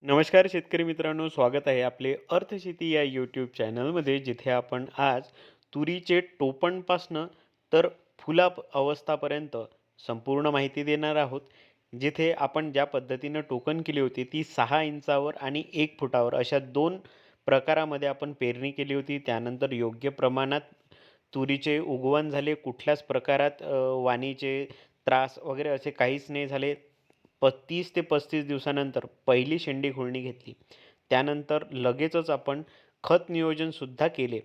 नमस्कार शेतकरी मित्रांनो, स्वागत आहे आपले अर्थशेती या यूट्यूब चॅनलमध्ये, जिथे आपण आज तुरीचे टोपणपासनं तर अवस्थापर्यंत संपूर्ण माहिती देणार आहोत. जिथे आपण ज्या पद्धतीनं टोकन केली होती ती 6 इंचावर आणि 1 फुटावर अशा दोन प्रकारामध्ये आपण पेरणी केली होती. त्यानंतर योग्य प्रमाणात तुरीचे उगवण झाले, कुठल्याच प्रकारात वाणीचे त्रास वगैरे असे काहीच नाही झाले. 30 ते 35 दिवसानंतर पहिली शेंडी खुळणी घेतली. त्यानंतर लगेचच आपण खत नियोजनसुद्धा केले.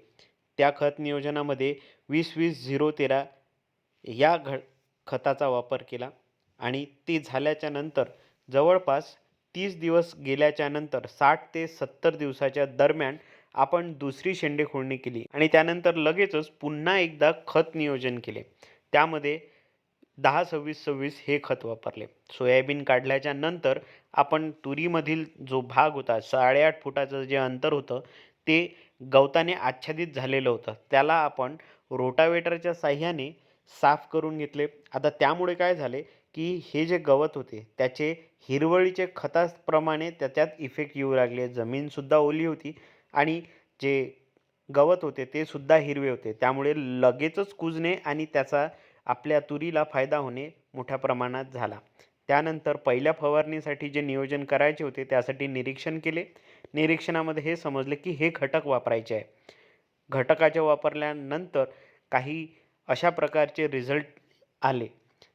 त्या खत नियोजनामध्ये 20-20-0-13 या खताचा वापर केला आणि ते झाल्याच्या नंतर जवळपास 30 दिवस गेल्याच्या नंतर 60 ते 70 दिवसाच्या दरम्यान आपण दुसरी शेंडे खुळणी केली आणि त्यानंतर लगेचच पुन्हा एकदा खत नियोजन केले. त्यामध्ये 10-26-26 हे खत वापरले. सोयाबीन काढल्याच्या नंतर आपण तुरीमधील जो भाग होता 8.5 फुटाचं जे अंतर होतं ते गवताने आच्छादित झालेलं होतं. त्याला आपण रोटावेटरच्या साहाय्याने साफ करून घेतले. आता त्यामुळे काय झाले, की हे जे गवत होते त्याचे हिरवळीचे खताप्रमाणे त्याच्यात इफेक्ट येऊ लागले. जमीनसुद्धा ओली होती आणि जे गवत होते ते सुद्धा हिरवे होते. त्यामुळे लगेचच कुजणे आणि त्याचा आपल्या तुरीला फायदा होणे मोठ्या प्रमाणात झाला. त्यानंतर पहिल्या फवारणीसाठी जे नियोजन करायचे होते त्यासाठी निरीक्षण केले. निरीक्षणामध्ये हे समजले की हे घटक वापरायचे आहे. घटकाचे वापरल्यानंतर काही अशा प्रकारचे रिझल्ट आले.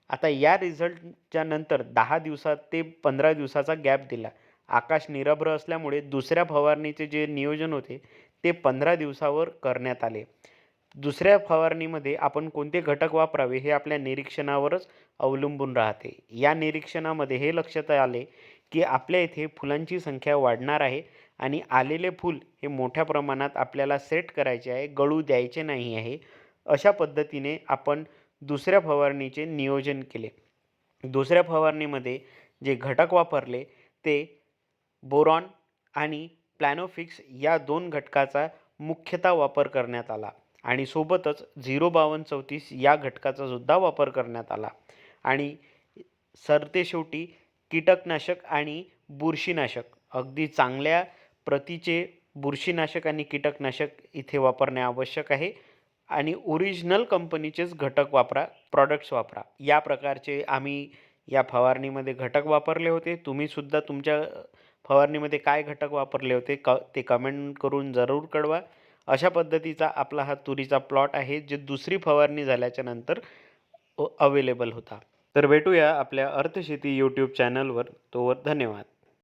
आता या रिझल्टच्या नंतर 10 दिवसात ते 15 दिवसाचा गॅप दिला. आकाश निरभ्र असल्यामुळे दुसऱ्या फवारणीचे जे नियोजन होते ते 15 दिवसावर करण्यात आले. दुसऱ्या फवारणीमध्ये आपण कोणते घटक वापरावे हे आपल्या निरीक्षणावरच अवलंबून राहते. या निरीक्षणामध्ये हे लक्षात आले, की आपल्या इथे फुलांची संख्या वाढणार आहे आणि आलेले फूल हे मोठ्या प्रमाणात आपल्याला सेट करायचे आहे, गळू द्यायचे नाही आहे. अशा पद्धतीने आपण दुसऱ्या फवारणीचे नियोजन केले. दुसऱ्या फवारणीमध्ये जे घटक वापरले ते बोरॉन आणि प्लॅनोफिक्स या 2 घटकाचा मुख्यतः वापर करण्यात आला आणि सोबतच 05234 या घटकाचा सुद्धा वापर करण्यात आला आणि सरतेशेवटी कीटकनाशक आणि बुरशीनाशक अगदी चांगल्या प्रतीचे बुरशीनाशक आणि कीटकनाशक इथे वापरणे आवश्यक आहे आणि ओरिजिनल कंपनीचेच घटक वापरा, प्रॉडक्ट्स वापरा. या प्रकारचे आम्ही या फवारणीमध्ये घटक वापरले होते. तुम्ही सुद्धा तुमच्या फवारणीमध्ये काय घटक वापरले होते ते कमेंट करून जरूर कळवा. अशा पद्धतीचा आपला हा तुरीचा प्लॉट आहे, जे दुसरी फवारणी झाल्याच्या नंतर अवेलेबल होता. तर भेटूया आपल्या अर्थशेती यूट्यूब चॅनलवर. तोवर धन्यवाद.